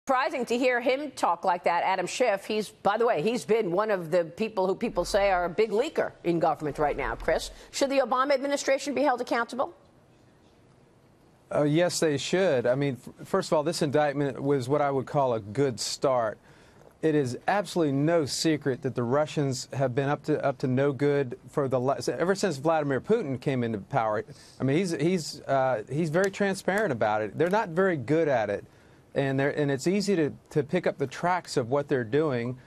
Surprising to hear him talk like that, Adam Schiff. By the way, he's been one of the people who people say are a big leaker in government right now. Chris, should the Obama administration be held accountable? Yes, they should. I mean, first of all, this indictment was what I would call a good start. It is absolutely no secret that the Russians have been up to no good for ever since Vladimir Putin came into power. I mean, he's very transparent about it. They're not very good at it, and it's easy to pick up the tracks of what they're doing.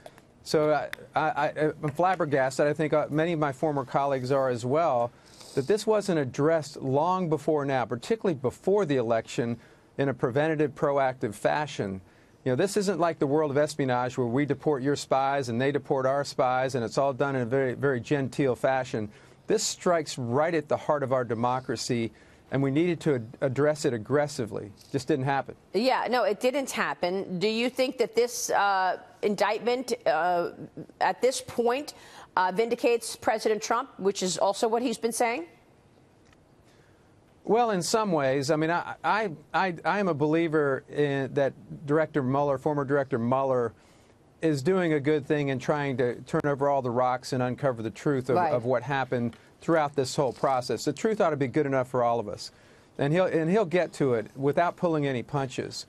So I'm flabbergasted. I think many of my former colleagues are as well, that this wasn't addressed long before now, particularly before the election, in a preventative, proactive fashion. You know, this isn't like the world of espionage where we deport your spies and they deport our spies, and it's all done in a very, very genteel fashion. This strikes right at the heart of our democracy, and we needed to address it aggressively. Just didn't happen. Yeah, no, it didn't happen. Do you think that this indictment at this point vindicates President Trump, which is also what he's been saying? Well, in some ways. I mean, I am a believer in that former Director Mueller, is doing a good thing in trying to turn over all the rocks and uncover the truth of what happened throughout this whole process. The truth ought to be good enough for all of us, and he'll get to it without pulling any punches.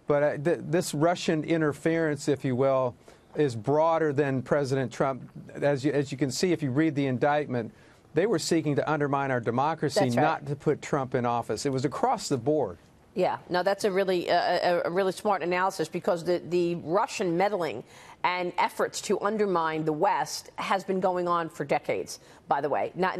But this Russian interference, if you will, is broader than President Trump. As you can see if you read the indictment, they were seeking to undermine our democracy, right, not to put Trump in office. It was across the board. Yeah, no, that's a really smart analysis, because the Russian meddling and efforts to undermine the West has been going on for decades, by the way, not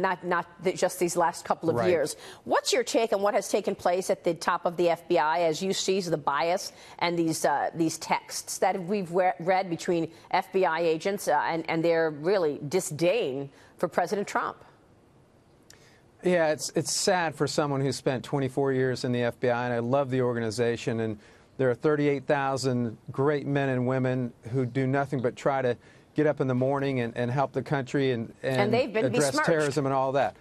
just these last couple of years. What's your take on what has taken place at the top of the FBI as you see the bias and these texts that we've read between FBI agents and their really disdain for President Trump? Yeah, it's sad for someone who spent 24 years in the FBI, and I love the organization. And there are 38,000 great men and women who do nothing but try to get up in the morning and help the country and they've been address besmirched. Terrorism and all that.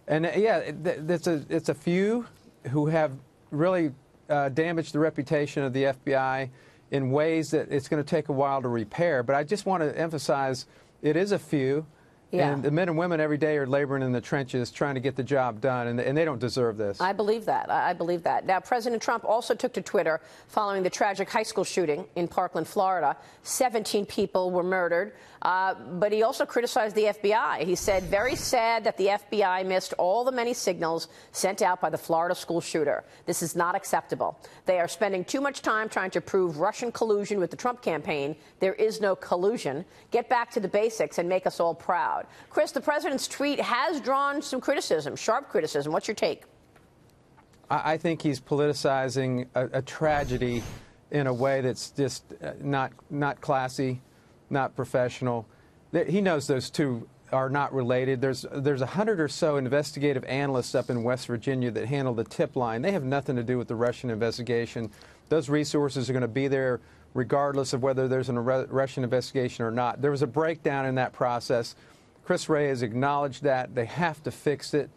And yeah, it's a few who have really damaged the reputation of the FBI in ways that it's going to take a while to repair. But I just want to emphasize, it is a few. Yeah. And the men and women every day are laboring in the trenches trying to get the job done, and they don't deserve this. I believe that. I believe that. Now, President Trump also took to Twitter following the tragic high school shooting in Parkland, Florida. 17 people were murdered, but he also criticized the FBI. He said, very sad that the FBI missed all the many signals sent out by the Florida school shooter. This is not acceptable. They are spending too much time trying to prove Russian collusion with the Trump campaign. There is no collusion. Get back to the basics and make us all proud. Chris, the president's tweet has drawn some criticism, sharp criticism. What's your take? I think he's politicizing a tragedy in a way that's just not classy, not professional. He knows those two are not related. There's 100 or so investigative analysts up in West Virginia that handle the tip line. They have nothing to do with the Russian investigation. Those resources are going to be there regardless of whether there's a Russian investigation or not. There was a breakdown in that process. Chris Wray has acknowledged that. They have to fix it.